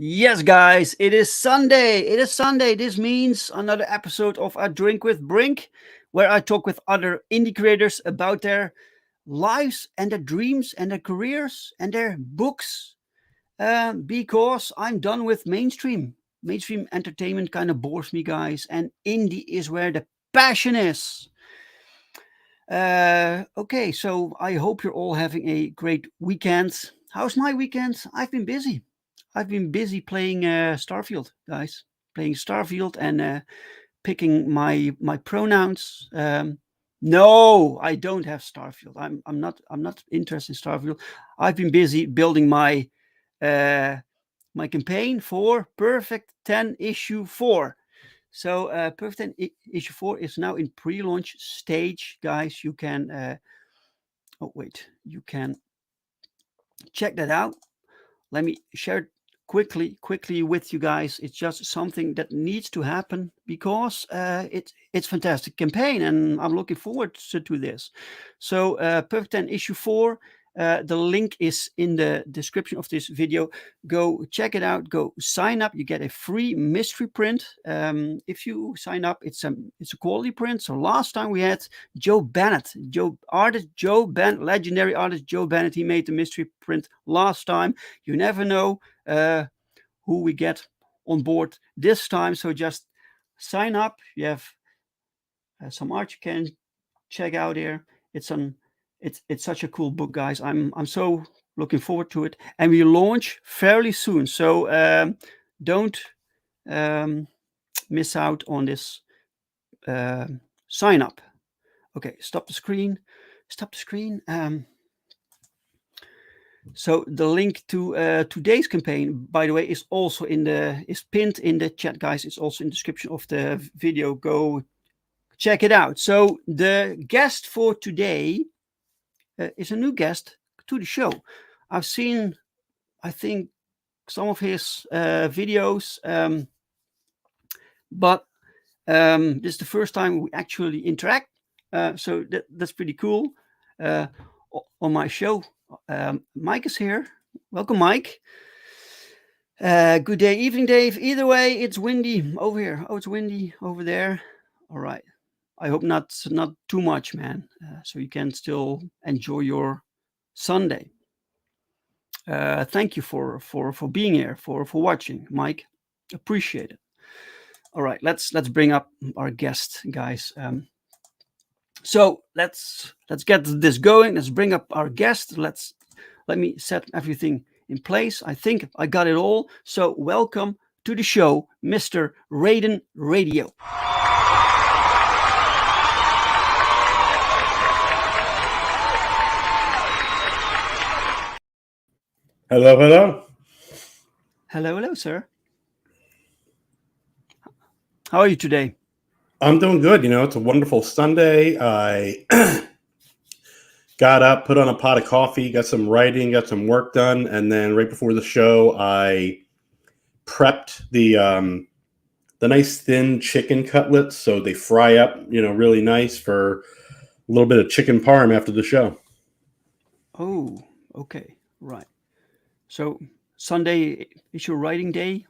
Yes, guys, it is Sunday. This means another episode of A Drink with Brink, where I talk with other indie creators about their lives and their dreams and their careers and their books. Because I'm done with mainstream. Mainstream entertainment kind of bores me, guys, and indie is where the passion is. Okay, so I hope you're all having a great weekend. How's my weekend? I've been busy. Playing Starfield, guys. Playing Starfield and picking my pronouns. No, I don't have Starfield. I'm not interested in Starfield. I've been busy building my campaign for Perfect 10 issue 4. So Perfect 10 issue 4 is now in pre-launch stage, guys. You can you can check that out. Let me share it quickly with you guys. It's just something that needs to happen because it's fantastic campaign and I'm looking forward to this. So Perfect 10 issue 4, the link is in the description of this video. Go check it out. Go sign up. You get a free mystery print. If you sign up, it's a quality print. So last time we had Joe Bennett, legendary artist Joe Bennett. He made the mystery print last time. You never know who we get on board this time. So just sign up. You have some art you can check out here. It's such a cool book, guys. I'm so looking forward to it, and we launch fairly soon. So don't miss out on this sign up. Okay, stop the screen. So the link to today's campaign, by the way, is also is pinned in the chat, guys. It's also in the description of the video. Go check it out. So the guest for today is a new guest to the show. I've seen, I think, some of his videos, but this is the first time we actually interact. So that's pretty cool. On my show, Mike is here. Welcome, Mike. Good day, evening, Dave. Either way, it's windy over here. Oh, it's windy over there. All right. I hope not too much, man. So you can still enjoy your Sunday. Thank you for being here, for watching, Mike. Appreciate it. All right, let's bring up our guest, guys. So let's get this going. Let's bring up our guest. Let me set everything in place. I think I got it all. So welcome to the show, Mr. RaidenRadio. Hello. Hello, sir. How are you today? I'm doing good. It's a wonderful Sunday. I got up, put on a pot of coffee, got some writing, got some work done, and then right before the show, I prepped the nice thin chicken cutlets so they fry up, really nice for a little bit of chicken parm after the show. Oh, okay, right. So Sunday is your writing day,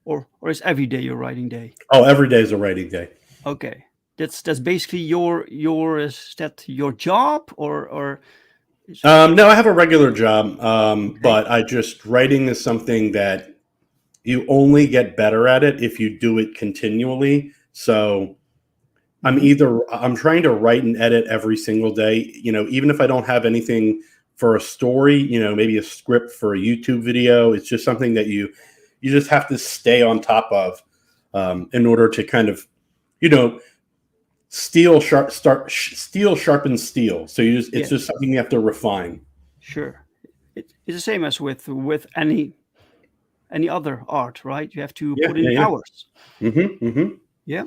or is every day your writing day? Oh, every day is a writing day. Okay, that's basically your is that your job or is, No, I have a regular job, okay. but writing is something that you only get better at it if you do it continually. So Mhm. I'm trying to write and edit every single day, even if I don't have anything for a story, maybe a script for a YouTube video. It's just something that you just have to stay on top of in order to kind of, you know, steel sharpens steel. So it's Yes, just something you have to refine. sure. It's the same as with any other art, right? You have to Yeah, put in yeah, the yeah. hours. Mm-hmm. Yeah,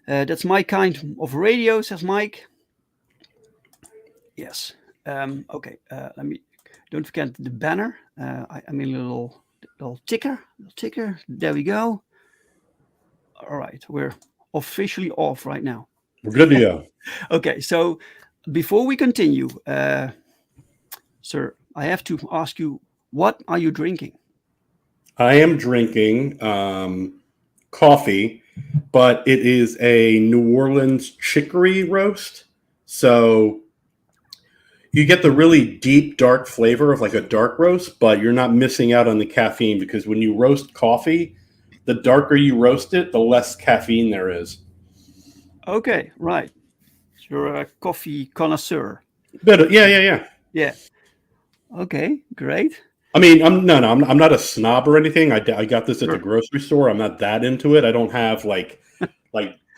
that's my kind of radio, says Mike. Yes. Okay. Let me. Don't forget the banner. I mean, little ticker. Little ticker. There we go. All right. We're officially off right now. We're good to go. Okay. So before we continue, sir, I have to ask you, what are you drinking? I am drinking coffee, but it is a New Orleans chicory roast. So you get the really deep, dark flavor of like a dark roast, but you're not missing out on the caffeine because when you roast coffee, the darker you roast it, the less caffeine there is. Okay. Right. You're a coffee connoisseur. But yeah. Yeah. Okay. Great. I mean, I'm not a snob or anything. I got this at the Sure. grocery store. I'm not that into it. I don't have like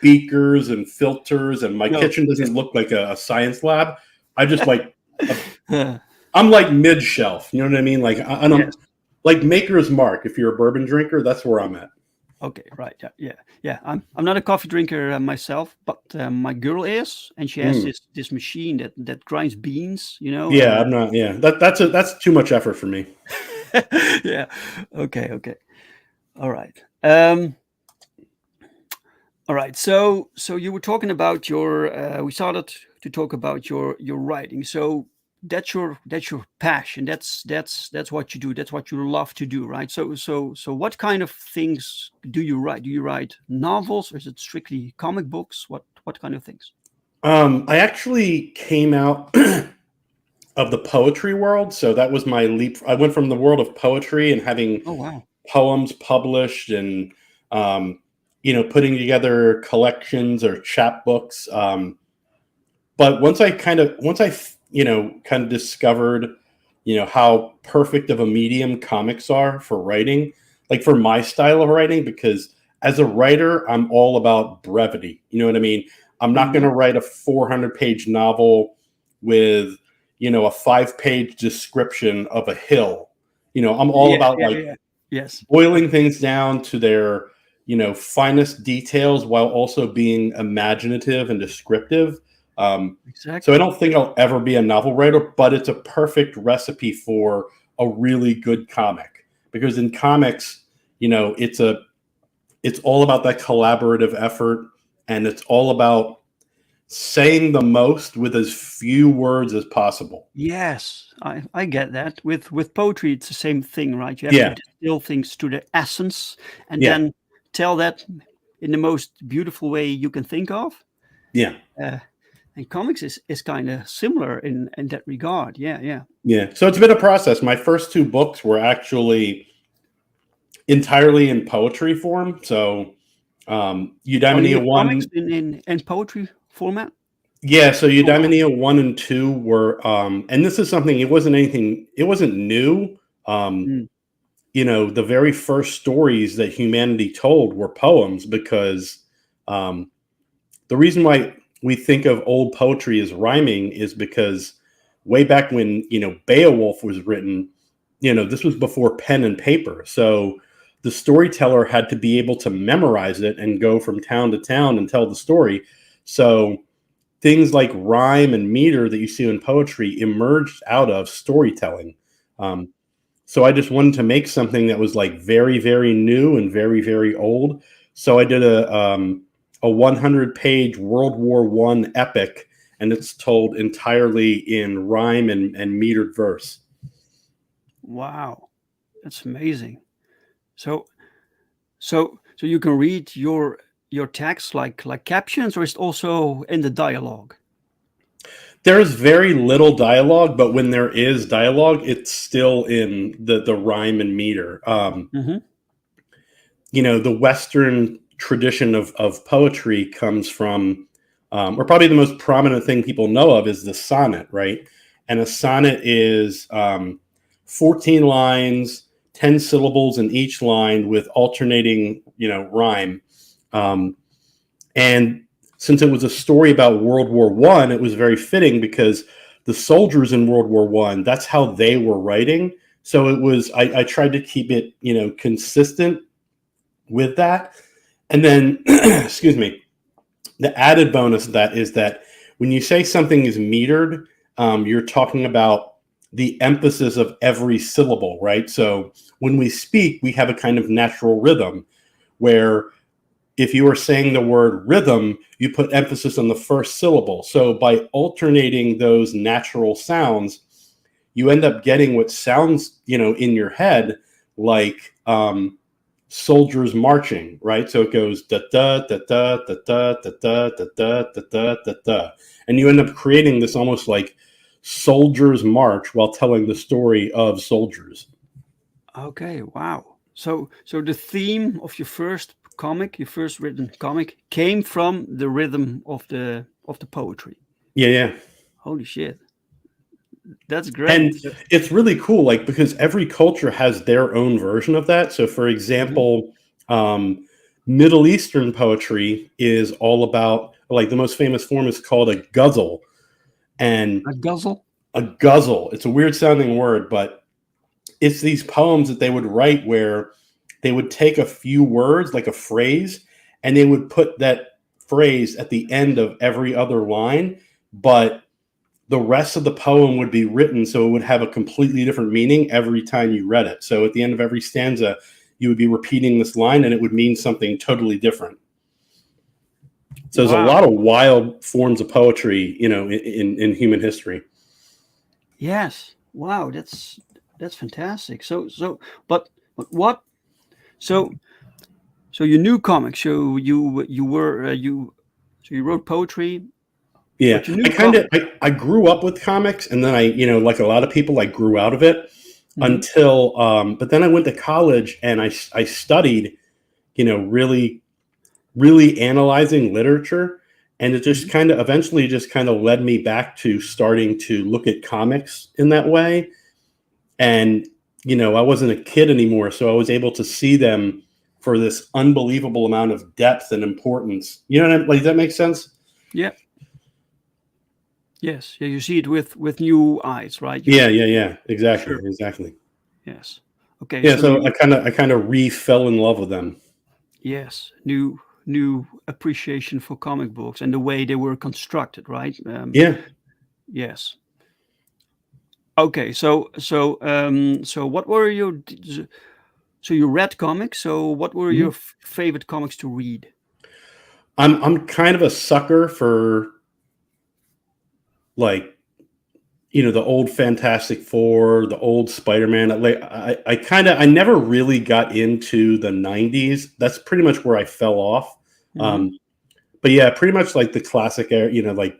beakers and filters, and my No. kitchen doesn't look like a science lab. I just like a, Uh, I'm like mid shelf. You know what I mean? Like I'm yes. like Maker's Mark. If you're a bourbon drinker, that's where I'm at. Okay, right. Yeah. I'm not a coffee drinker myself, but my girl is, and she has Mm. this machine that grinds beans. Yeah, I'm not. Yeah, that's too much effort for me. Yeah. Okay. All right. All right. So you were talking about your. We started to talk about your writing. So that's your passion. That's what you do. That's what you love to do, right? So what kind of things do you write? Do you write novels, or is it strictly comic books? What kind of things? I actually came out of the poetry world, so that was my leap. I went from the world of poetry and having Oh wow. poems published and putting together collections or chapbooks. But once I kind of discovered how perfect of a medium comics are for writing, like for my style of writing, because as a writer I'm all about brevity. You know what I mean? I'm not going Hmm. to write a 400-page novel with a 5-page description of a hill. I'm all Yeah, about yeah, like yeah. Yes. boiling things down to their finest details while also being imaginative and descriptive. So I Exactly. don't think I'll ever be a novel writer, but it's a perfect recipe for a really good comic, because in comics, it's all about that collaborative effort, and it's all about saying the most with as few words as possible. Yes, I get that. With poetry, it's the same thing, right? You have to Yeah, distill things to the essence and yeah, then tell that in the most beautiful way you can think of. yeah. Uh, and comics is kind of similar in that regard. Yeah. Yeah. So it's been a process. My first 2 books were actually entirely in poetry form. So Only Eudaimonia comics 1, in poetry format. yeah, so Oh wow. Eudaimonia 1 and 2 were and this is something, it wasn't new. Um, Mm. the very first stories that humanity told were poems, because um the reason why we think of old poetry as rhyming is because way back when, Beowulf was written, this was before pen and paper. So the storyteller had to be able to memorize it and go from town to town and tell the story. So things like rhyme and meter that you see in poetry emerged out of storytelling. So I just wanted to make something that was like very, very new and very, very old. So I did a 100-page World War I epic, and it's told entirely in rhyme and metered verse. Wow, that's amazing. So you can read your text like captions, or is it also in the dialogue? There is very little dialogue, but when there is dialogue, it's still in the rhyme and meter. The Western tradition of poetry comes from, or probably the most prominent thing people know of is the sonnet, right? And a sonnet is 14 lines, 10 syllables in each line with alternating, rhyme. And since it was a story about World War I, it was very fitting because the soldiers in World War I, that's how they were writing. So it was, I tried to keep it, consistent with that. And then, excuse me, the added bonus of that is that when you say something is metered, you're talking about the emphasis of every syllable, right? So when we speak, we have a kind of natural rhythm where if you are saying the word rhythm, you put emphasis on the first syllable. So by alternating those natural sounds, you end up getting what sounds, in your head like soldiers marching, right? So it goes da da da da da da da da da da da da da, and you end up creating this almost like soldiers march while telling the story of soldiers. Okay, wow. So the theme of your first written comic, came from the rhythm of the poetry. Yeah. Holy shit. That's great. And it's really cool, like, because every culture has their own version of that. So for example, Middle Eastern poetry is all about, like, the most famous form is called a ghazal. And A guzzle? a ghazal, it's a weird sounding word, but it's these poems that they would write where they would take a few words, like a phrase, and they would put that phrase at the end of every other line, but the rest of the poem would be written so it would have a completely different meaning every time you read it. So at the end of every stanza, you would be repeating this line and it would mean something totally different. So there's a lot of wild forms of poetry, in human history. Yes. Wow, that's fantastic. But what? So you knew comics. So you wrote poetry. Yeah, But you knew I grew up with comics, and then I, like a lot of people, I grew out of it until, but then I went to college and I studied, really, really analyzing literature, and it just kind of eventually just kind of led me back to starting to look at comics in that way. And, I wasn't a kid anymore, so I was able to see them for this unbelievable amount of depth and importance. You know what I mean? Like, does that make sense? Yeah. Yes. Yeah. You see it with new eyes, right? Yeah. Exactly. Sure. Exactly. Yes. Okay. Yeah. So I kind of fell in love with them. Yes. New appreciation for comic books and the way they were constructed, right? Yeah. Yes. Okay. So what were your so you read comics? So what were your favorite comics to read? I'm kind of a sucker for, like, the old Fantastic Four, the old Spider-Man. Like, I never really got into the 90s. That's pretty much where I fell off. But yeah, pretty much like the classic era, like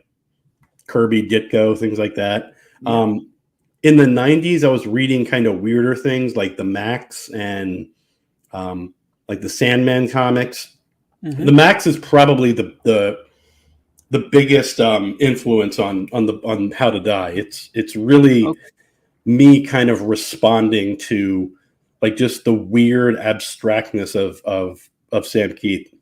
Kirby, Ditko, things like that. Yeah. In the 90s, I was reading kind of weirder things like the Max and like the Sandman comics. The Max is probably the biggest influence on How to Die. It's really me kind of responding to, like, just the weird abstractness of Sam Keith.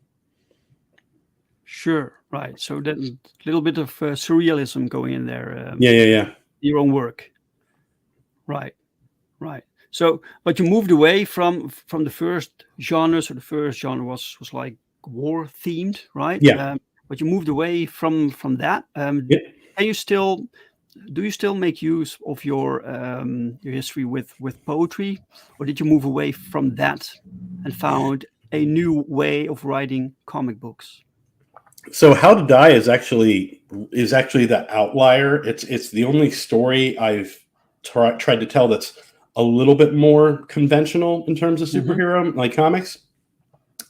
Sure. Right. So that little bit of surrealism going in there. Yeah. Your own work. Right. So, but you moved away from the first genre. So the first genre was like war themed, right? Yeah. But you moved away from that. Yeah. Can you still do you still make use of your history with poetry, or did you move away from that and found a new way of writing comic books? So How to Die is actually the outlier. It's the only story I've tried to tell that's a little bit more conventional in terms of superhero like comics.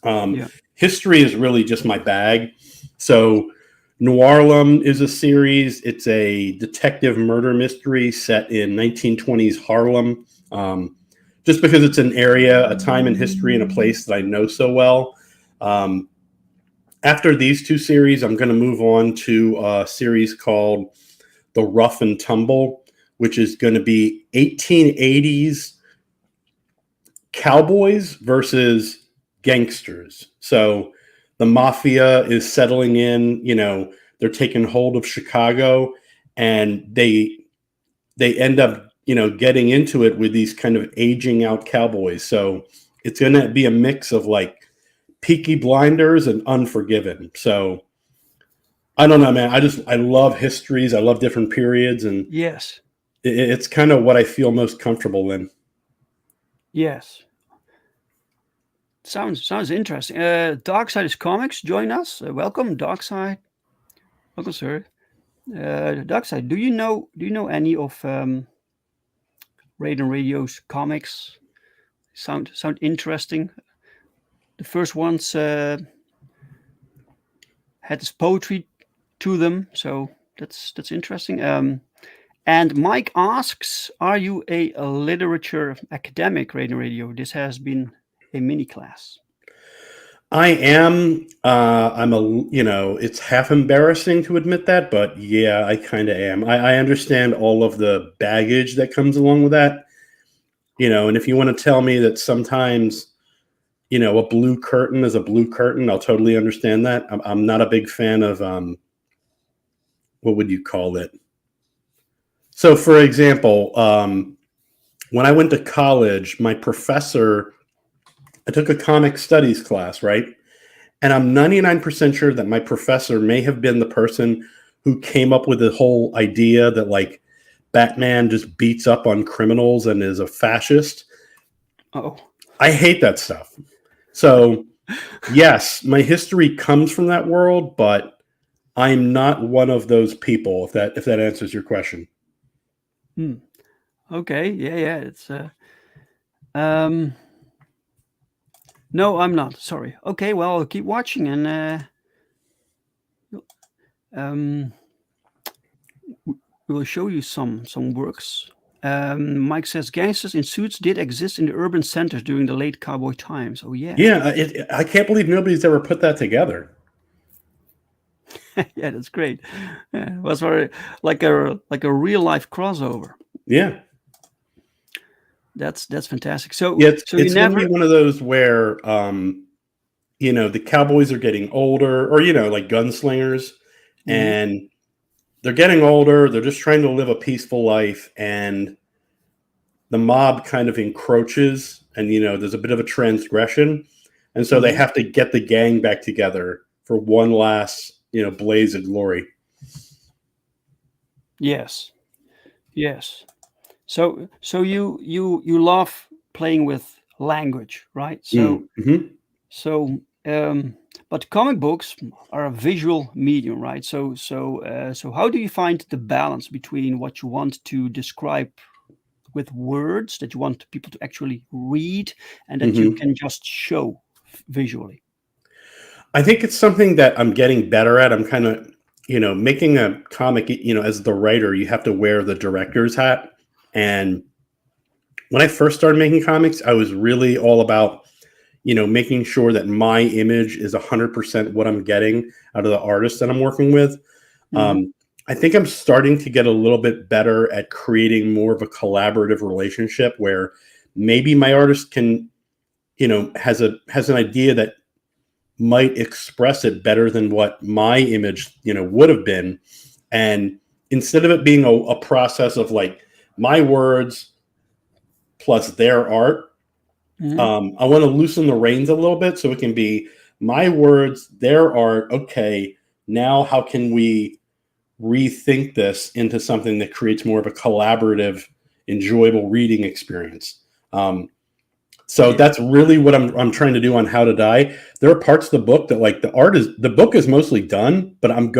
Yeah. History is really just my bag. So Noirlum is a series. It's a detective murder mystery set in 1920s Harlem. Just because it's an area, a time in history, and a place that I know so well. After these two series, I'm going to move on to a series called The Rough and Tumble, which is going to be 1880s cowboys versus gangsters. So the mafia is settling in, they're taking hold of Chicago, and they end up, getting into it with these kind of aging out cowboys. So it's going to be a mix of like Peaky Blinders and Unforgiven. So I don't know, man. I love histories. I love different periods, and Yes. it's kind of what I feel most comfortable in. Yes. Sounds interesting. Darkside is Comics. Join us. Welcome, Darkside. Welcome, sir. Darkside, do you know any of Raiden Radio's comics? Sound interesting. The first ones had this poetry to them, so that's interesting. And Mike asks, "Are you a literature academic, Raiden Radio? This has been a mini class." I am. I'm it's half embarrassing to admit that, but yeah, I kind of am. I understand all of the baggage that comes along with that. And if you want to tell me that sometimes, a blue curtain is a blue curtain, I'll totally understand that. I'm not a big fan of, what would you call it? So, for example, when I went to college, my professor, I took a comic studies class, right? And I'm 99% sure that my professor may have been the person who came up with the whole idea that like Batman just beats up on criminals and is a fascist. Oh, I hate that stuff. So, yes, my history comes from that world, but I'm not one of those people, if that answers your question. okay, yeah. It's no, I'm not. Sorry. Okay, well, I'll keep watching, and we will show you some works. Mike says gangsters in suits did exist in the urban centers during the late cowboy times. Oh yeah. Yeah, I can't believe nobody's ever put that together. Yeah, that's great. Yeah, it was very like a real life crossover. Yeah. That's fantastic. So Yeah, so you it's going to never be one of those where, the cowboys are getting older, or, like gunslingers, and they're getting older. They're just trying to live a peaceful life, and the mob kind of encroaches, and, there's a bit of a transgression. And so they have to get the gang back together for one last, blaze of glory. Yes. So you love playing with language, right? So but comic books are a visual medium, right? So how do you find the balance between what you want to describe with words that you want people to actually read and that you can just show visually? I think it's something that I'm getting better at. I'm kind of, making a comic, as the writer, you have to wear the director's hat. And when I first started making comics, I was really all about, making sure that my image is 100% what I'm getting out of the artist that I'm working with. I think I'm starting to get a little bit better at creating more of a collaborative relationship where maybe my artist can, has an idea that might express it better than what my image, would have been. And instead of it being a process of like my words plus their art. I want to loosen the reins a little bit so it can be my words, their art. Okay, now how can we rethink this into something that creates more of a collaborative, enjoyable reading experience? So that's really what I'm trying to do on How to Die. There are parts of the book that, like, the book is mostly done, but I'm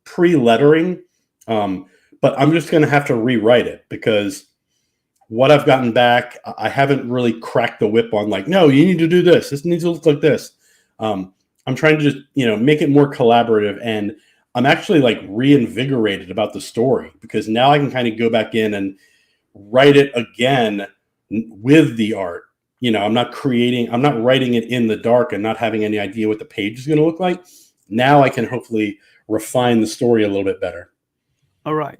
pre-lettering, but I'm just gonna have to rewrite it because what I've gotten back, I haven't really cracked the whip on, like, no, you need to do this. This needs to look like this. I'm trying to just, make it more collaborative, and I'm actually like reinvigorated about the story because now I can kind of go back in and write it again with the art. I'm not writing it in the dark and not having any idea what the page is going to look like. Now I can hopefully refine the story a little bit better. All right.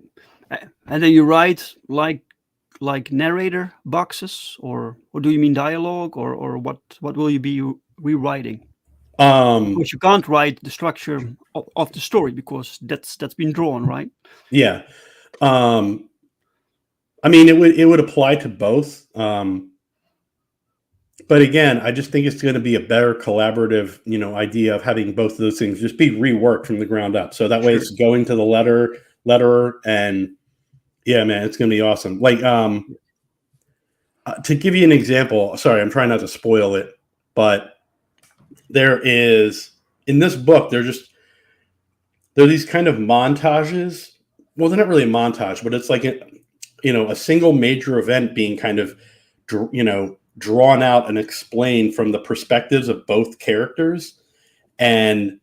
And then you write like narrator boxes, or do you mean dialogue, or what will you be rewriting? Because you can't write the structure of the story because that's been drawn, right? Yeah. I mean, it would apply to both. But again, I just think it's going to be a better collaborative, idea of having both of those things just be reworked from the ground up. So that way it's going to the letterer, and yeah, man, it's going to be awesome. Like, to give you an example, sorry, I'm trying not to spoil it, but there is, in this book, there are these kind of montages. Well, they're not really a montage, but it's like a single major event being kind of, drawn out and explained from the perspectives of both characters. And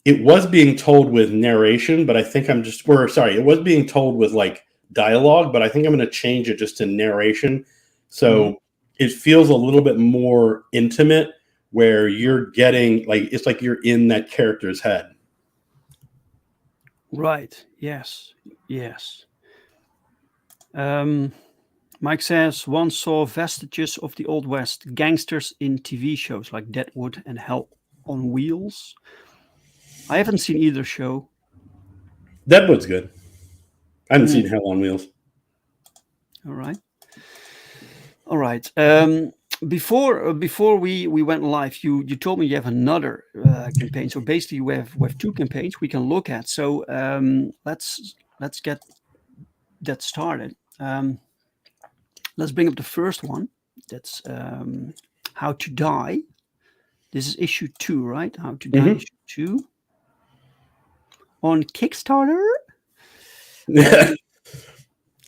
it was being told with narration, but I think it was being told with like dialogue, but I think I'm going to change it just to narration. So it feels a little bit more intimate, where you're getting, like, it's like you're in that character's head. Right. Yes. Mike says, once saw vestiges of the Old West gangsters in TV shows like Deadwood and Hell on Wheels. I haven't seen either show. Deadwood's good. I haven't seen Hell on Wheels. All right. Before we went live, you told me you have another campaign. So basically, we have two campaigns we can look at. So let's get that started. Let's bring up the first one. That's How to Die. This is issue 2, right? How to Die issue 2 on Kickstarter.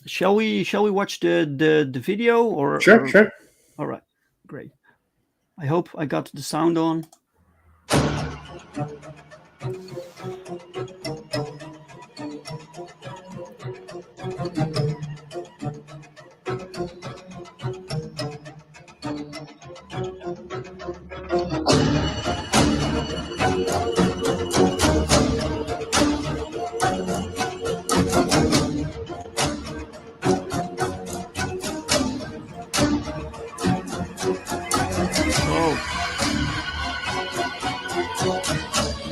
Shall we watch the video or Sure. All right, great. I hope I got the sound on.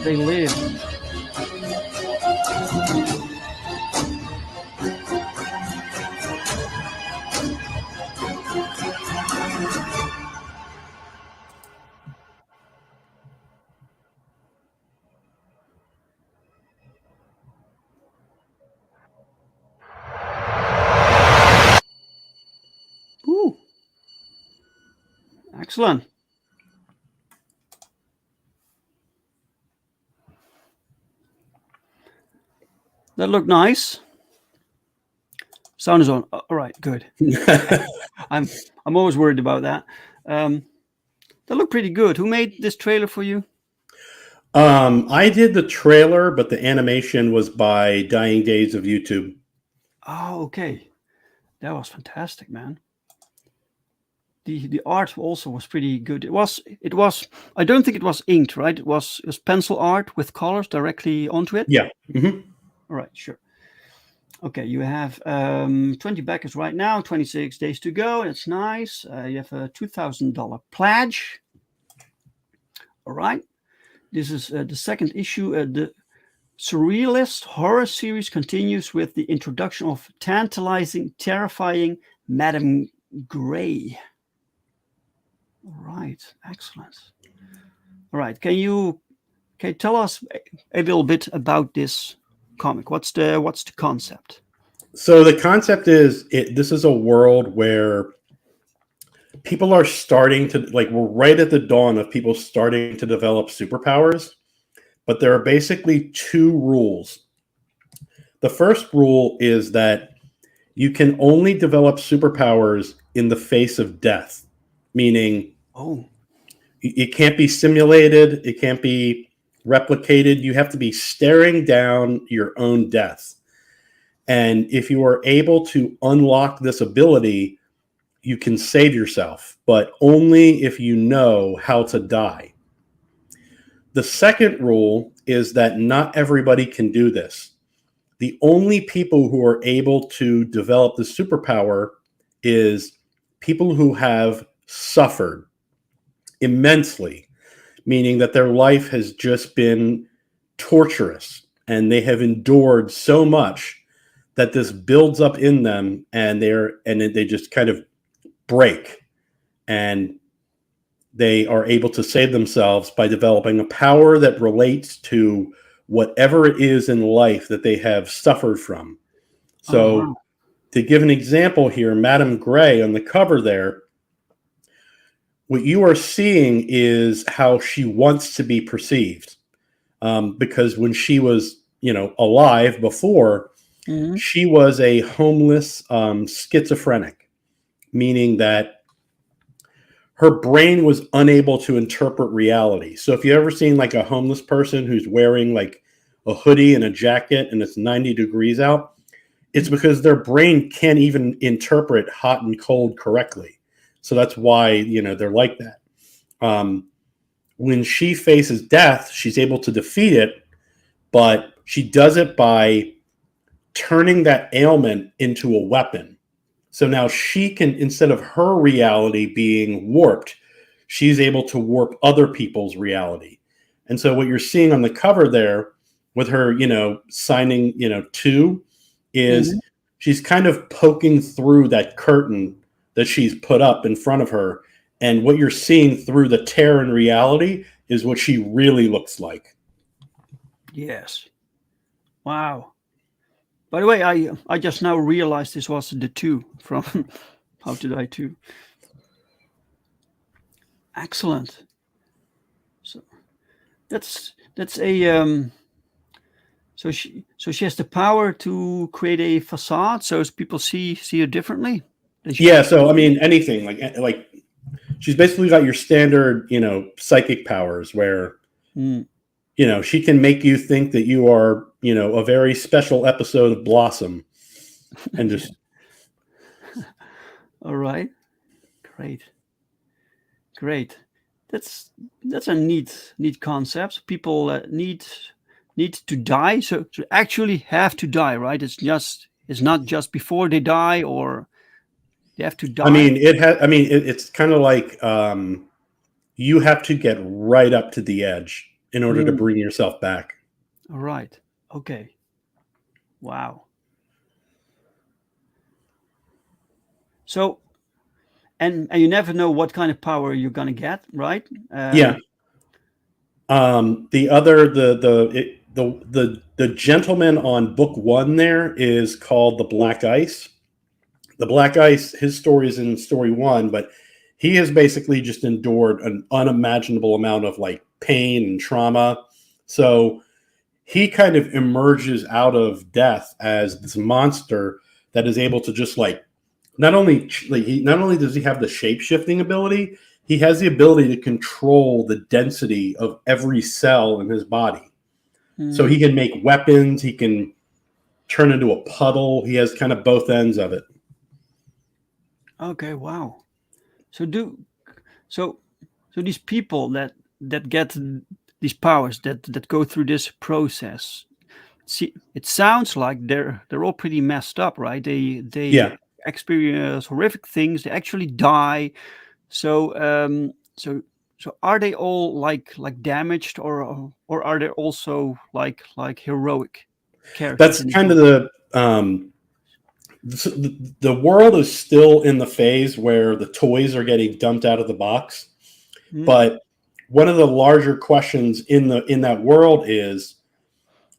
They live. Ooh. Excellent. That looked nice. Sound is on. All right, good. I'm always worried about that. That looked pretty good. Who made this trailer for you? I did the trailer, but the animation was by Dying Days of YouTube. Oh, okay. That was fantastic, man. The art also was pretty good. It was. I don't think it was inked, right? It was pencil art with colors directly onto it. Yeah. All right, sure. Okay, you have 20 backers right now, 26 days to go. That's nice. You have a $2,000 pledge. All right. This is the second issue. The Surrealist horror series continues with the introduction of tantalizing, terrifying, Madam Gray. All right, excellent. All right, can you tell us a little bit about this comic? What's the concept? So the concept is this is a world where people are starting to, like, we're right at the dawn of people starting to develop superpowers, but there are basically two rules. The first rule is that you can only develop superpowers in the face of death, meaning it can't be simulated, it can't be replicated. You have to be staring down your own death. And if you are able to unlock this ability, you can save yourself, but only if you know how to die. The second rule is that not everybody can do this. The only people who are able to develop the superpower is people who have suffered immensely, meaning that their life has just been torturous and they have endured so much that this builds up in them, and they just kind of break, and they are able to save themselves by developing a power that relates to whatever it is in life that they have suffered from. So to give an example here, Madam Gray on the cover there, what you are seeing is how she wants to be perceived. Because when she was, alive before, she was a homeless schizophrenic, meaning that her brain was unable to interpret reality. So if you've ever seen like a homeless person who's wearing like a hoodie and a jacket and it's 90 degrees out, it's because their brain can't even interpret hot and cold correctly. So that's why, they're like that. When she faces death, she's able to defeat it, but she does it by turning that ailment into a weapon. So now she can, instead of her reality being warped, she's able to warp other people's reality. And so what you're seeing on the cover there with her, signing, to, is she's kind of poking through that curtain that she's put up in front of her. And what you're seeing through the tear in reality is what she really looks like. Yes. Wow. By the way, I just now realized this was the 2 from How to Die 2. Excellent. So that's a so she has the power to create a facade so people see her differently. Yeah. So I mean, anything like she's basically got your standard, psychic powers where she can make you think that you are, a very special episode of Blossom, and just. All right, great. That's a neat concept. People need to die, so actually have to die, right? It's not just before they die, or they have to die. I mean, it's kind of like you have to get right up to the edge in order to bring yourself back. All right. Okay. Wow. So, and you never know what kind of power you're gonna get, right? Yeah. The gentleman on book 1 there is called the Black Ice. The Black Ice, his story is in story 1, but he has basically just endured an unimaginable amount of like pain and trauma. So he kind of emerges out of death as this monster that is able to just like, not only does he have the shape-shifting ability, he has the ability to control the density of every cell in his body. So he can make weapons, he can turn into a puddle. He has kind of both ends of it. Okay, wow. So these people that get these powers that go through this process, see, it sounds like they're all pretty messed up, right? They experience horrific things. They actually die. So are they all like damaged, or are they also like heroic characters? That's kind of the the world is still in the phase where the toys are getting dumped out of the box. But one of the larger questions in that world is,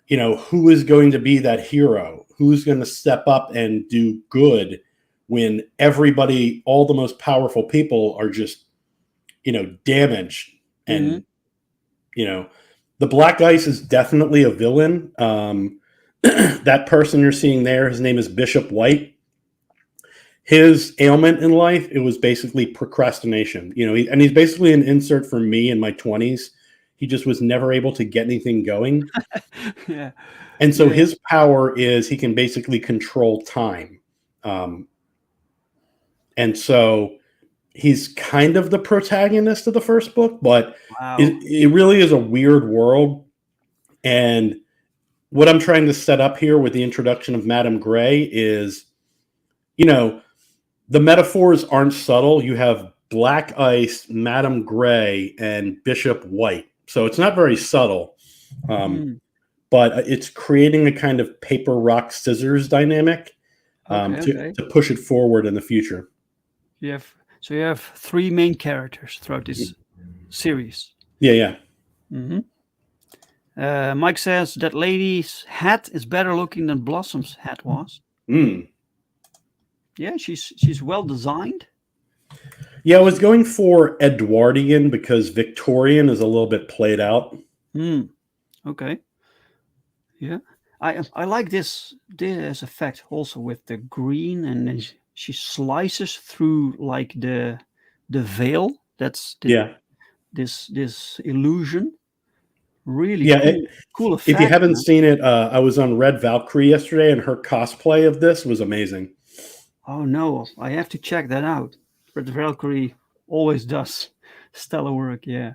who is going to be that hero? Who's going to step up and do good when everybody, all the most powerful people are just, damaged? And, the Black Ice is definitely a villain. That person you're seeing there, his name is Bishop White. His ailment in life, it was basically procrastination. And he's basically an insert for me in my 20s. He just was never able to get anything going. Yeah. And so his power is he can basically control time. And so he's kind of the protagonist of the first book, but it really is a weird world. And what I'm trying to set up here with the introduction of Madame Gray is, the metaphors aren't subtle. You have Black Ice, Madame Gray, and Bishop White. So it's not very subtle, but it's creating a kind of paper, rock, scissors dynamic to push it forward in the future. You have 3 main characters throughout this series. Yeah. Mike says that lady's hat is better looking than Blossom's hat was. Yeah, she's well designed. Yeah, I was going for Edwardian because Victorian is a little bit played out. Okay. Yeah, I like this effect also with the green, and then she slices through like the veil. That's this illusion. Really cool effect. If you haven't seen it, I was on Red Valkyrie yesterday, and her cosplay of this was amazing. Oh no, I have to check that out. Red Valkyrie always does stellar work. Yeah,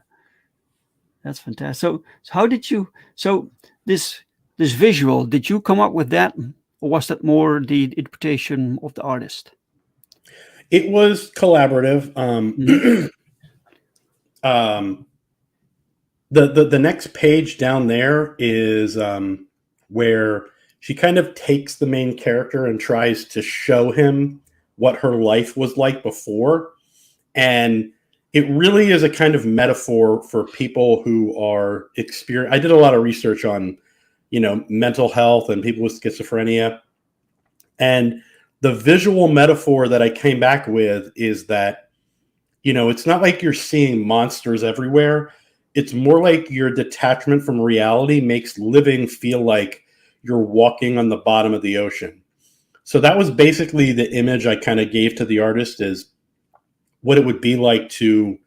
that's fantastic. So how did you? So this visual, did you come up with that, or was that more the interpretation of the artist? It was collaborative. The next page down there is where she kind of takes the main character and tries to show him what her life was like before. And it really is a kind of metaphor for people who are I did a lot of research on, mental health and people with schizophrenia. And the visual metaphor that I came back with is that, it's not like you're seeing monsters everywhere. It's more like your detachment from reality makes living feel like you're walking on the bottom of the ocean. So that was basically the image I kind of gave to the artist, is what it would be like to,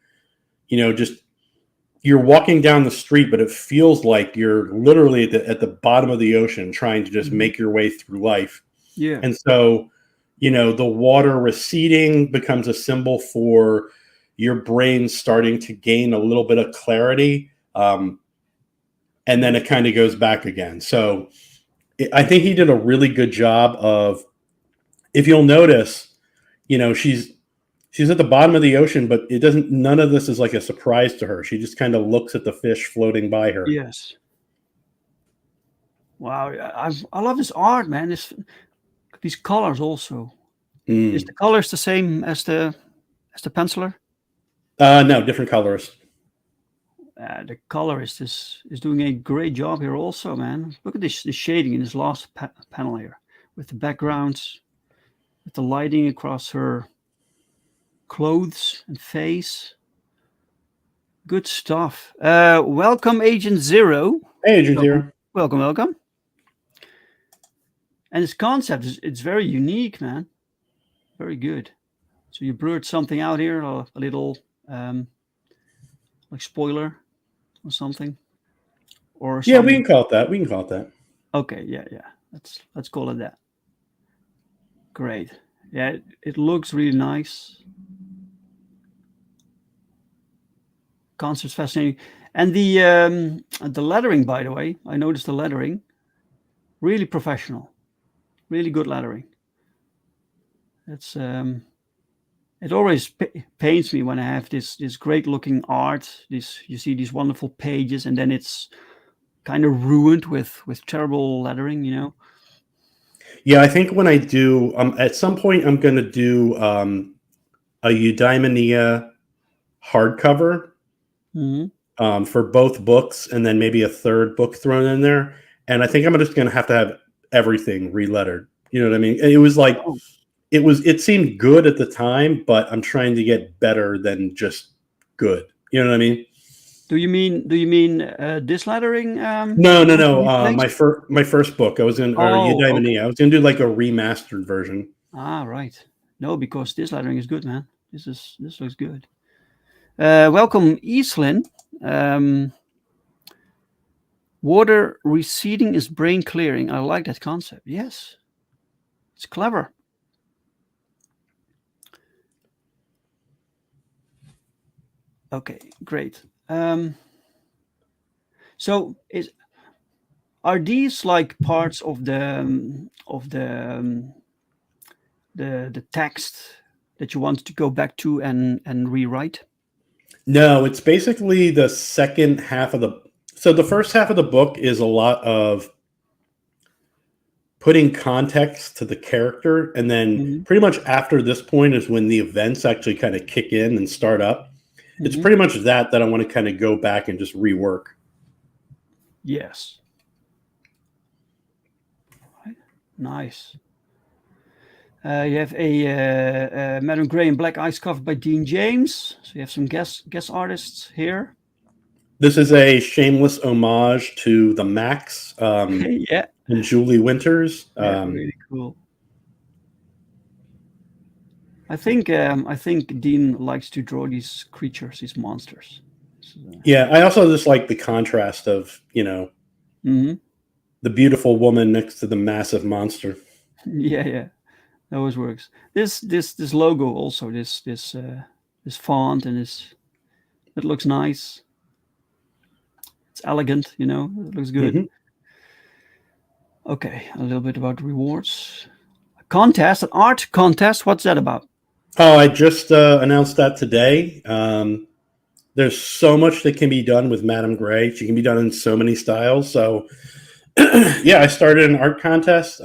just you're walking down the street, but it feels like you're literally at the bottom of the ocean trying to just make your way through life. Yeah. And so, the water receding becomes a symbol for your brain starting to gain a little bit of clarity. And then it kind of goes back again. So I think he did a really good job of, if you'll notice, she's at the bottom of the ocean, but none of this is like a surprise to her. She just kind of looks at the fish floating by her. Yes. Wow. I love this art, man. These colors also. Is the colors the same as the penciler? No, different colors. The colorist is doing a great job here also, man. Look at the shading in this last panel here, with the backgrounds, with the lighting across her clothes and face. Good stuff. Welcome, Agent Zero. Hey, Agent Zero. Welcome. And this concept it's very unique, man. Very good. So you blurred something out here, a little like spoiler or something, or yeah, we can call it that. Okay, yeah. Let's call it that. Great. Yeah, it looks really nice. Concept's fascinating, and the lettering, by the way, I noticed the lettering, really professional, really good lettering. It's it always pains me when I have this great looking art. You see these wonderful pages, and then it's kind of ruined with terrible lettering, Yeah, I think when I do, at some point, I'm going to do a eudaimonia hardcover for both books, and then maybe a third book thrown in there. And I think I'm just going to have everything relettered. You know what I mean? It was like Oh, it seemed good at the time, but I'm trying to get better than just good. You know what I mean? do you mean this lettering? No, no, Want to no. replace? My first book, I was in or Oh, okay. eudaimonia. I was going to do like a remastered version. Ah, right. No, because this lettering is good, man. This looks good. Welcome, Eslin. Water receding is brain clearing. I like that concept. Yes, it's clever. Okay, great. So are these like parts of the text that you want to go back to and rewrite? No, it's basically the second half of the. So the first half of the book is a lot of putting context to the character, and then Mhm, pretty much after this point is when the events actually kind of kick in and start up. It's mhm. pretty much that I want to kind of go back and just rework. Yes. Right. Nice. You have a Madame Grey in Black Ice covered by Dean James. So you have some guest artists here. This is a shameless homage to the Max Yeah, and Julie Winters. yeah, really cool. I think Dean likes to draw these creatures, these monsters. So, Yeah, I also just like the contrast of mhm. the beautiful woman next to the massive monster. Yeah, yeah, that always works. This logo also, this font and this, it looks nice. It's elegant, you know. It looks good. Mm-hmm. Okay, a little bit about rewards. A contest, an art contest. What's that about? Oh, I just announced that today. There's so much that can be done with Madame Gray. She can be done in so many styles. So, yeah, I started an art contest.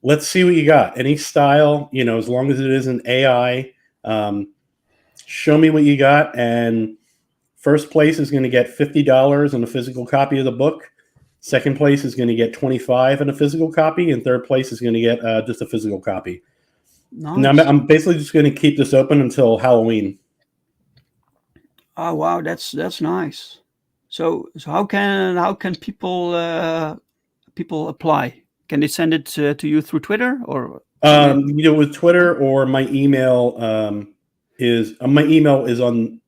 Let's see what you got. Any style, as long as it isn't AI, show me what you got. And first place is going to get $50 on a physical copy of the book. Second place is going to get 25 on a physical copy, and third place is going to get just a physical copy. Now Nice. I'm basically just going to keep this open until Halloween. Oh wow, that's nice. So how can people apply? Can they send it to you through Twitter or With Twitter or my email is on.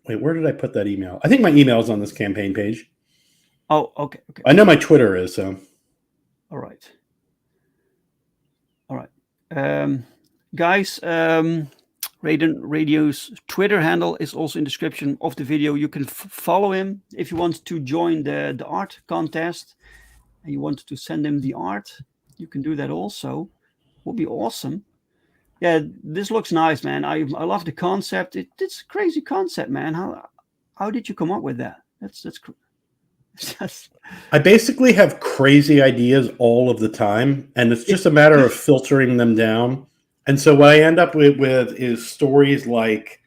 Wait, where did I put that email? I think my email is on this campaign page. Oh, okay, okay. I know my Twitter is so. All right. All right. Guys, Raiden Radio's Twitter handle is also in the description of the video. You can follow him if you want to join the art contest and you want to send him the art. You can do that also. Would be awesome. Yeah, this looks nice, man. I love the concept. It's a crazy concept, man. How did you come up with that? That's I basically have crazy ideas all of the time, and it's just a matter of filtering them down. And so what I end up with is stories like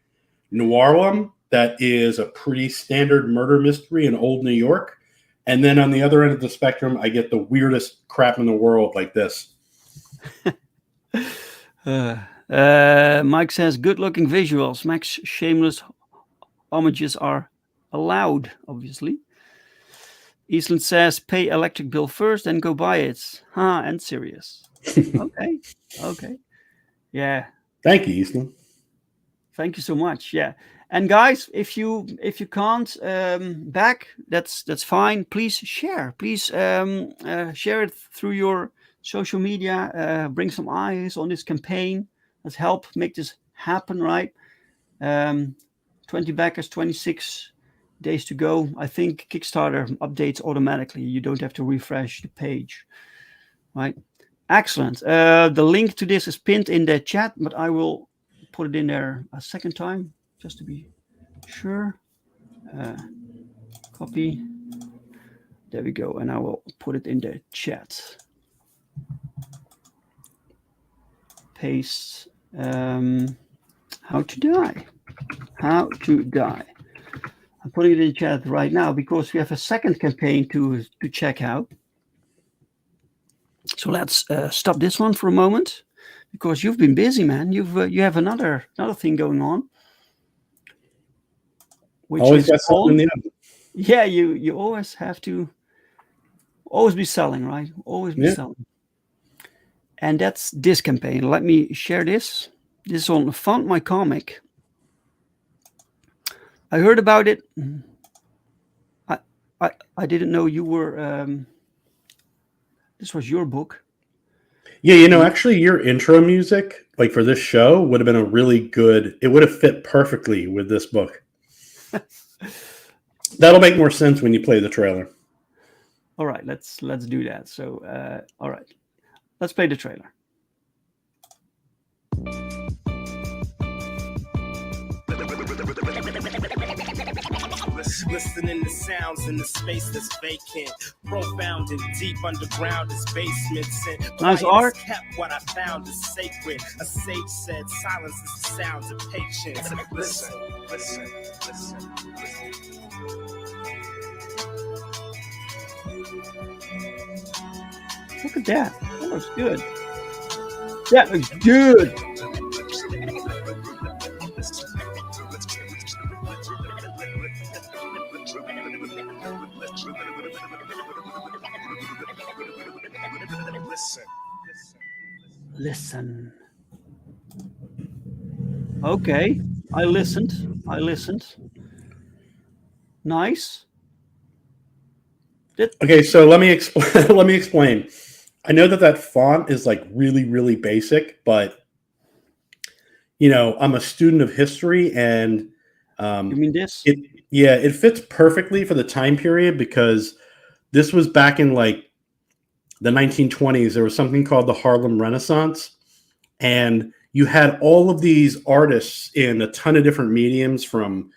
Noirwam, that is a pretty standard murder mystery in old New York. And then on the other end of the spectrum, I get the weirdest crap in the world like this. Mike says, good-looking visuals. Max shameless homages are allowed, obviously. Eastland says, pay electric bill first, then go buy it. And serious. Okay, okay. Yeah, Thank you, Eastland. thank you so much. Yeah, and guys, if you can't back, that's fine. Please share. Please share it through your social media. Bring some eyes on this campaign. Let's help make this happen. Right. 20 backers, 26 days to go. I think Kickstarter updates automatically. You don't have to refresh the page. Right. Excellent. The link to this is pinned in the chat, but I will put it in there a second time just to be sure. Copy. There we go. And I will put it in the chat. paste how to die. How to die. I'm putting it in chat right now because we have a second campaign to check out. So let's stop this one for a moment because you've been busy, man. You have another thing going on. Which always got something in the oven. Yeah, you always have to be selling, right? Always be selling. And that's this campaign. Let me share this. This is on Found My Comic. I heard about it. I didn't know you were. This was your book. Yeah, actually, your intro music, like for this show, would have been a really good. It would have fit perfectly with this book. That'll make more sense when you play the trailer. All right, let's do that. So, all right, let's play the trailer. Listening to sounds in the space that's vacant, profound and deep underground is basements. And nice art. Kept what I found is sacred. A sage said, "Silence is the sounds of patience." Listen. Look at that. That looks good. That looks good. Listen. Okay, I listened. Nice. Okay, so let me explain. I know that font is like really, really basic, but I'm a student of history, and you mean this? It fits perfectly for the time period because this was back in like the 1920s. There was something called the Harlem Renaissance, and you had all of these artists in a ton of different mediums, from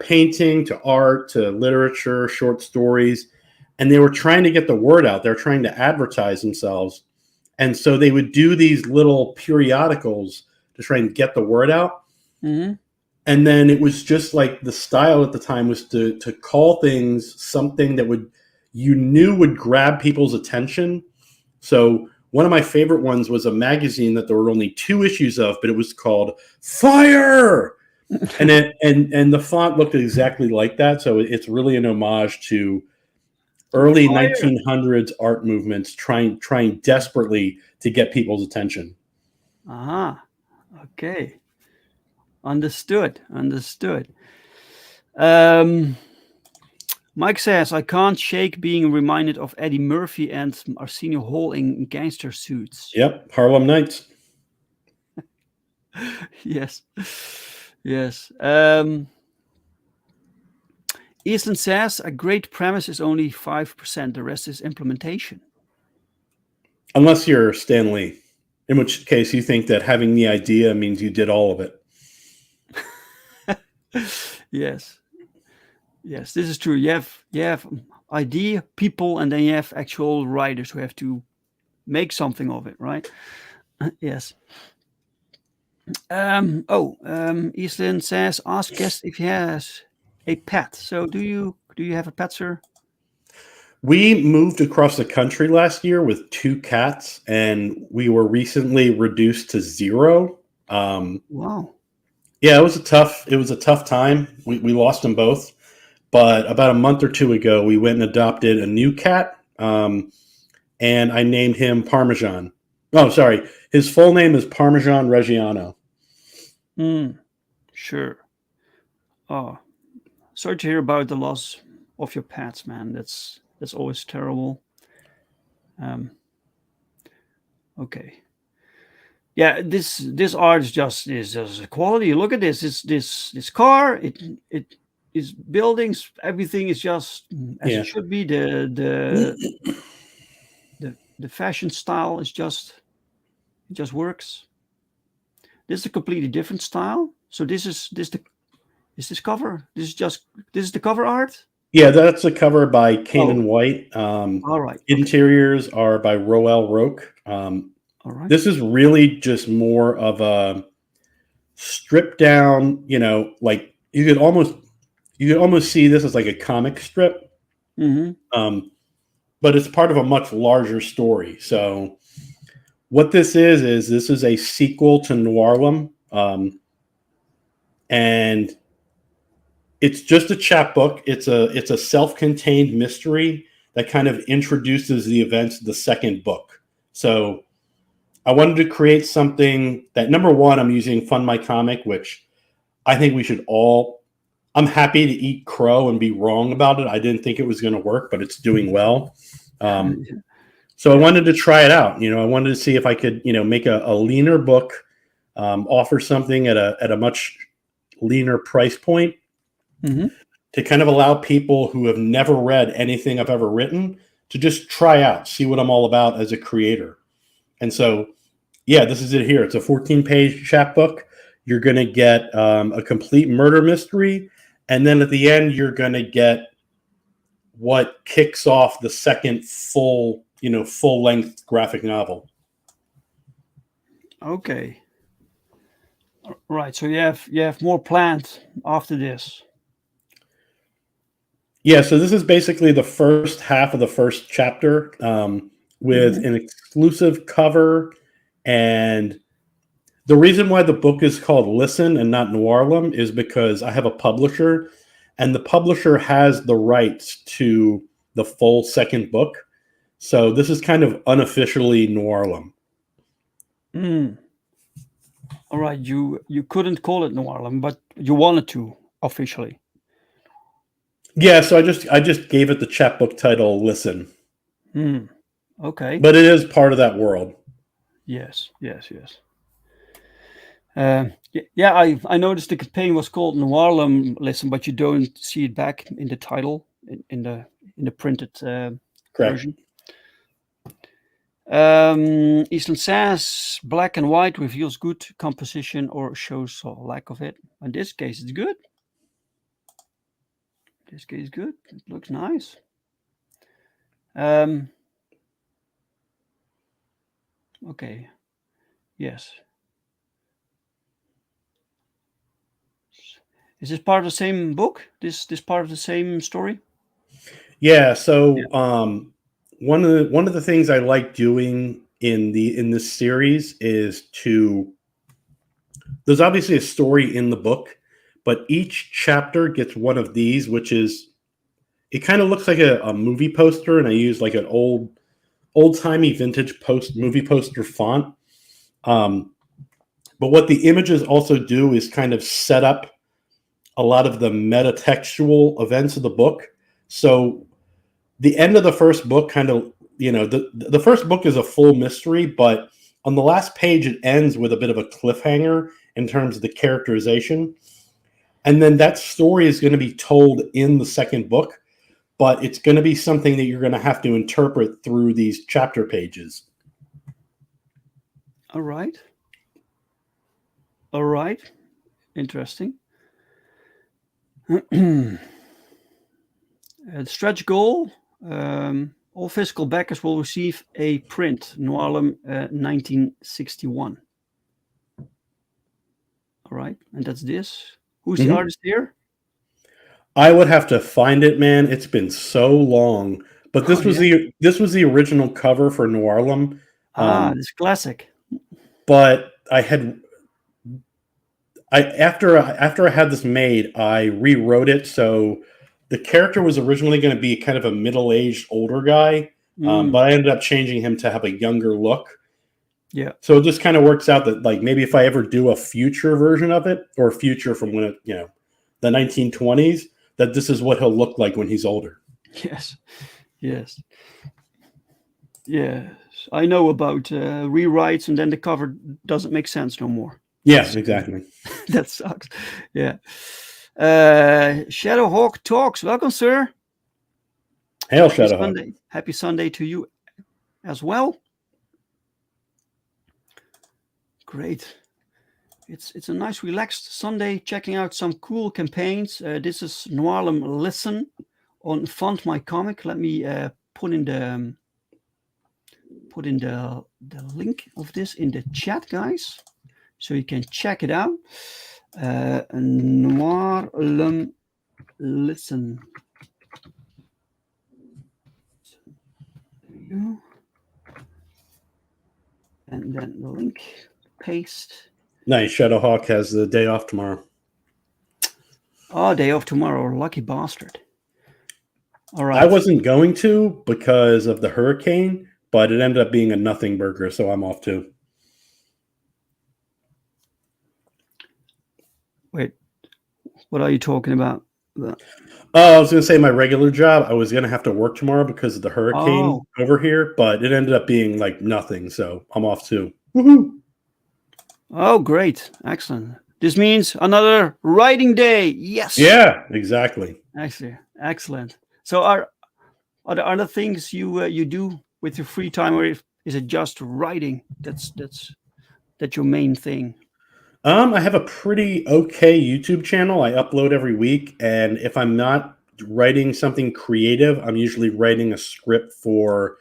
painting to art to literature, short stories, and they were trying to get the word out. They're trying to advertise themselves, and so they would do these little periodicals to try and get the word out. Mm-hmm. And then it was just like the style at the time was to call things something that would grab people's attention. So one of my favorite ones was a magazine that there were only 2 issues of, but it was called Fire. and the font looked exactly like that. So it's really an homage to early Fire. 1900s art movements trying desperately to get people's attention. Okay. Understood. Mike says, I can't shake being reminded of Eddie Murphy and Arsenio Hall in gangster suits. Yep, Harlem Nights. Yes. Easton says, a great premise is only 5%. The rest is implementation. Unless you're Stan Lee, in which case you think that having the idea means you did all of it. Yes, this is true. You have idea people, and then you have actual writers who have to make something of it, right? Yes. Eastland says, ask guest if he has a pet. So do you have a pet, sir? We moved across the country last year with 2 cats, and we were recently reduced to 0. Wow. Yeah, it was a tough time. We lost them both, but about a month or 2 ago, we went and adopted a new cat, and I named him Parmesan. Oh, sorry, his full name is Parmesan Reggiano. Sure. Oh, sorry to hear about the loss of your pets, man. That's always terrible. Okay. Yeah, this art is just quality. Look at this. This car. It is buildings. Everything is just as it should be. The fashion style is just works. This is a completely different style. So this is this cover. This is the cover art. Yeah, that's a cover by Kanan White. All right. Interiors are by Roel Roque. All right. This is really just more of a stripped down, like you could almost see this as like a comic strip. Mm-hmm. But it's part of a much larger story. So what this is this is a sequel to Noirlum. And it's just a chapbook. It's a self-contained mystery that kind of introduces the events of the second book. So I wanted to create something that, number one, I'm using Fund My Comic, which I think we should all. I'm happy to eat crow and be wrong about it. I didn't think it was going to work, but it's doing well. So I wanted to try it out. I wanted to see if I could, make a leaner book, offer something at a much leaner price point, Mm-hmm. to kind of allow people who have never read anything I've ever written to just try out, see what I'm all about as a creator. And so, yeah, this is it here. It's a 14-page chapbook. You're going to get a complete murder mystery. And then at the end, you're going to get what kicks off the second full-length graphic novel. Okay. Right. So you have more planned after this. Yeah, so this is basically the first half of the first chapter, with an exclusive cover. And the reason why the book is called Listen and not Noirlum is because I have a publisher, and the publisher has the rights to the full second book. So this is kind of unofficially Noirlum. All right. You couldn't call it Noirlum, but you wanted to officially. Yeah, so I just gave it the chapbook title Listen. Okay. But it is part of that world. Yes. Yeah, I noticed the campaign was called Noirlum Listen, but you don't see it back in the title in the printed version. Eastland says black and white reveals good composition or shows a lack of it. In this case, it's good. It looks nice. Okay. Yes. Is this part of the same book? This part of the same story? Yeah. So one of the things I like doing in this series is there's obviously a story in the book, but each chapter gets one of these, which is, it kind of looks like a movie poster, and I use like an old-timey vintage movie poster font. But what the images also do is kind of set up a lot of the metatextual events of the book. So the end of the first book kind of, the first book is a full mystery, but on the last page, it ends with a bit of a cliffhanger in terms of the characterization. And then that story is going to be told in the second book, but it's going to be something that you're going to have to interpret through these chapter pages. All right. Interesting. Stretch goal. All physical backers will receive a print, Noirlum 1961. All right. And that's this. Who's the artist here? I would have to find it, man. It's been so long. But this was the original cover for Noirlum. This classic. But after I had this made, I rewrote it. So the character was originally going to be kind of a middle-aged older guy, but I ended up changing him to have a younger look. Yeah. So it just kind of works out that, like, maybe if I ever do a future version of it, or future from when it, the 1920s, that this is what he'll look like when he's older. Yes. I know about rewrites, and then the cover doesn't make sense no more. Yes, exactly. That sucks. Yeah. Shadowhawk Talks. Welcome, sir. Hail, Shadowhawk. Happy Sunday to you as well. Great. It's a nice, relaxed Sunday, checking out some cool campaigns. This is Noirlum Listen on Fund My Comic. Let me put in the put in the link of this in the chat, guys, so you can check it out. Noirlum Listen. There you go. And then the link, paste. Nice. Shadowhawk has the day off tomorrow. Oh, day off tomorrow. Lucky bastard. All right. I wasn't going to because of the hurricane, but it ended up being a nothing burger, so I'm off too. Wait, what are you talking about? I was going to say my regular job. I was going to have to work tomorrow because of the hurricane over here, but it ended up being like nothing, so I'm off too. Woohoo! Oh, great. Excellent. This means another writing day. Yes. Yeah, exactly. Actually, excellent. So are there other things you do with your free time, or is it just writing? That's your main thing. I have a pretty okay YouTube channel. I upload every week, and if I'm not writing something creative, I'm usually writing a script for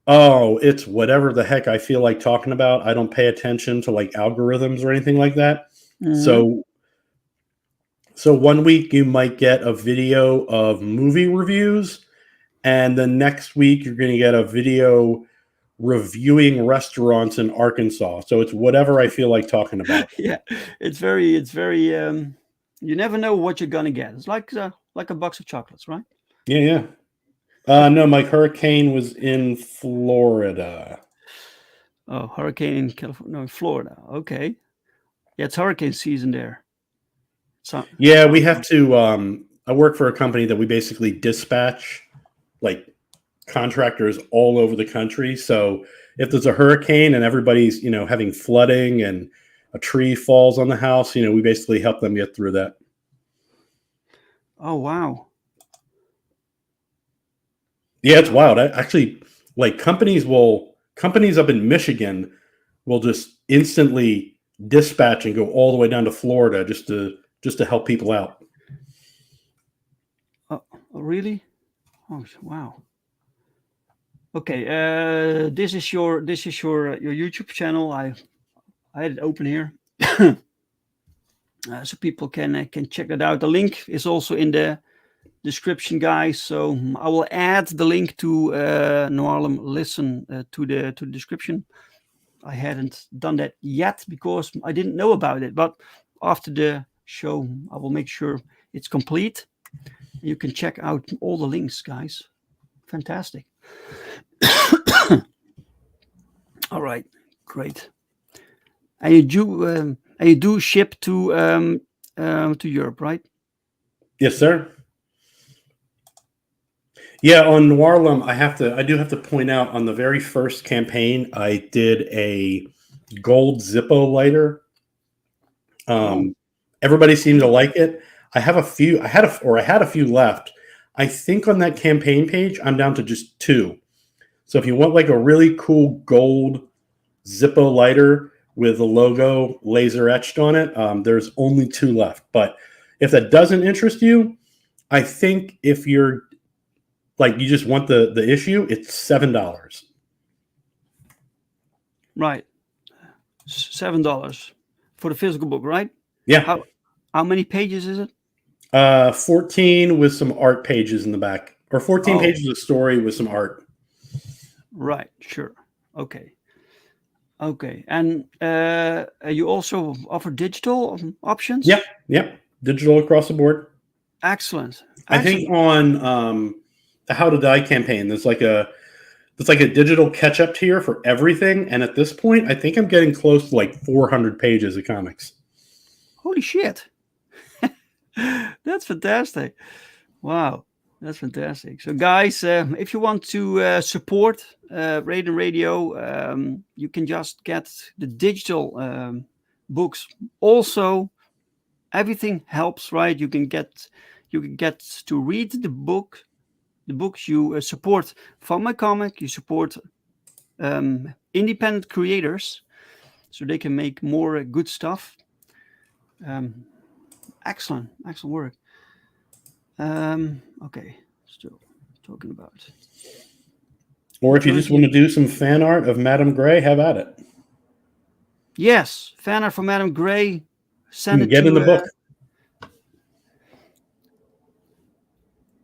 it's whatever the heck I feel like talking about. I don't pay attention to like algorithms or anything like that. Mm-hmm. So 1 week you might get a video of movie reviews, and the next week you're going to get a video reviewing restaurants in Arkansas. So it's whatever I feel like talking about. Yeah, it's very you never know what you're gonna get. It's like a box of chocolates, right? Yeah. No, my hurricane was in Florida. Oh, hurricane in California, no, Florida. Okay, yeah, it's hurricane season there. So Yeah, we have to. I work for a company that we basically dispatch like contractors all over the country. So if there's a hurricane and everybody's having flooding and a tree falls on the house, we basically help them get through that. Oh wow. Yeah, it's wild. Actually, like companies up in Michigan will just instantly dispatch and go all the way down to Florida just to help people out. Oh, really? Oh wow. Okay, this is your YouTube channel. I had it open here, so people can check that out. The link is also in the description, guys. So I will add the link to Noirlum Listen to the description. I hadn't done that yet because I didn't know about it. But after the show, I will make sure it's complete. You can check out all the links, guys. Fantastic. All right, great. And you do ship to Europe, right? Yes, sir. Yeah, on Noirlum, I do have to point out on the very first campaign, I did a gold Zippo lighter. Everybody seemed to like it. I had a few left. I think on that campaign page, I'm down to just 2. So if you want like a really cool gold Zippo lighter with the logo laser etched on it, there's only 2 left. But if that doesn't interest you, I think if you're like you just want the issue, it's $7. Right, $7 for the physical book, right? Yeah. How many pages is it? 14 with some art pages in the back, or 14 pages of story with some art. Right, sure. Okay. And you also offer digital options? Yep. Digital across the board. Excellent. I think on the How to Die campaign, there's like a digital catch-up tier for everything, and at this point, I think I'm getting close to like 400 pages of comics. Holy shit. That's fantastic. Wow, that's fantastic. So guys, if you want to support RaidenRadio, you can just get the digital books. Also, everything helps, right? You can get to read the books you support From My Comic. You support independent creators so they can make more good stuff. Excellent work. Okay, still talking about Or if you just want to do some fan art of Madame Gray, have at it. Yes, fan art for Madame Gray. Send it get to, in the book.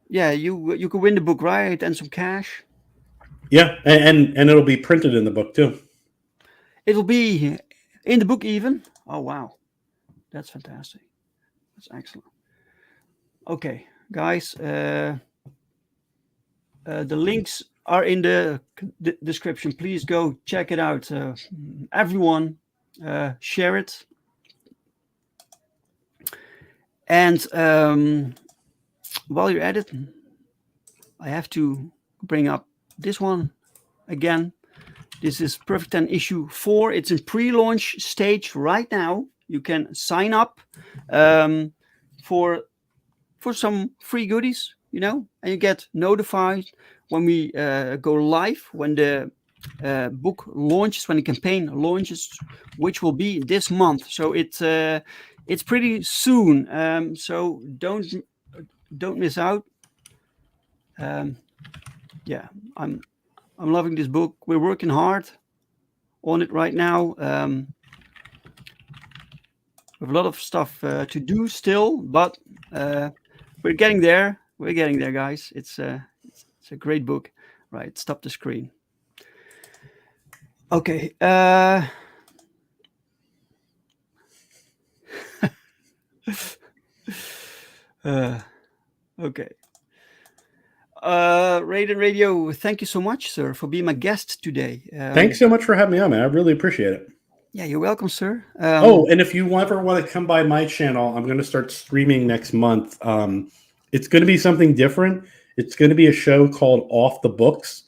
Yeah, you could win the book, right? And some cash. Yeah, and it'll be printed in the book too. It'll be in the book even. Oh wow, that's fantastic. That's excellent. Okay, guys, the links are in the description. Please go check it out. Everyone, share it. And while you're at it, I have to bring up this one again. This is Perfect 10 issue 4. It's in pre-launch stage right now. You can sign up for some free goodies, and you get notified when we go live, when the book launches, when the campaign launches, which will be this month. So it's pretty soon. So don't miss out. Yeah, I'm loving this book. We're working hard on it right now. We have a lot of stuff to do still, but we're getting there. We're getting there, guys. It's a great book. Right, stop the screen. Okay. Okay. RaidenRadio, thank you so much, sir, for being my guest today. Thanks so much for having me on, man. I really appreciate it. Yeah, you're welcome, sir. And if you ever want to come by my channel, I'm going to start streaming next month. It's going to be something different. It's going to be a show called Off the Books,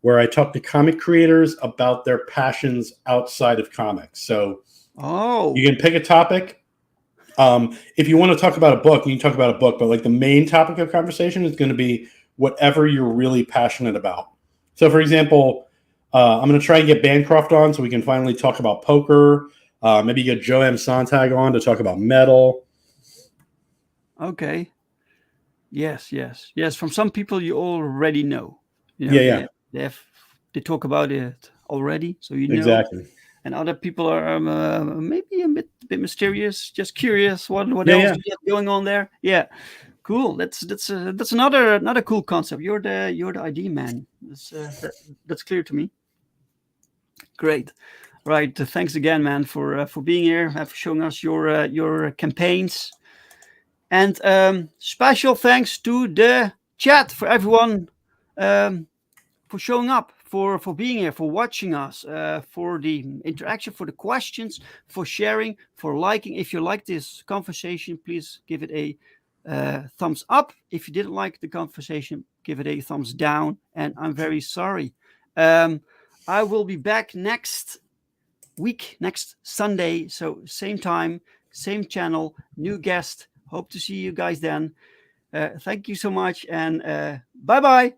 where I talk to comic creators about their passions outside of comics. So you can pick a topic. If you want to talk about a book, you can talk about a book, but like the main topic of conversation is going to be whatever you're really passionate about. So for example, I'm going to try and get Bancroft on so we can finally talk about poker. Maybe get Joanne Sontag on to talk about metal. Okay. Yes. From some people you already know. Yeah. They talk about it already, so you know. Exactly. And other people are maybe a bit mysterious, just curious what else is going on there. Yeah, cool. That's another cool concept. You're the ID man. That's clear to me. Great. Right. Thanks again, man, for being here, for showing us your campaigns, and special thanks to the chat for everyone for showing up, for being here, for watching us, for the interaction, for the questions, for sharing, for liking. If you like this conversation, please give it a thumbs up. If you didn't like the conversation, give it a thumbs down. And I'm very sorry. I will be back next week, next Sunday. So same time, same channel, new guest. Hope to see you guys then. Thank you so much, and bye-bye.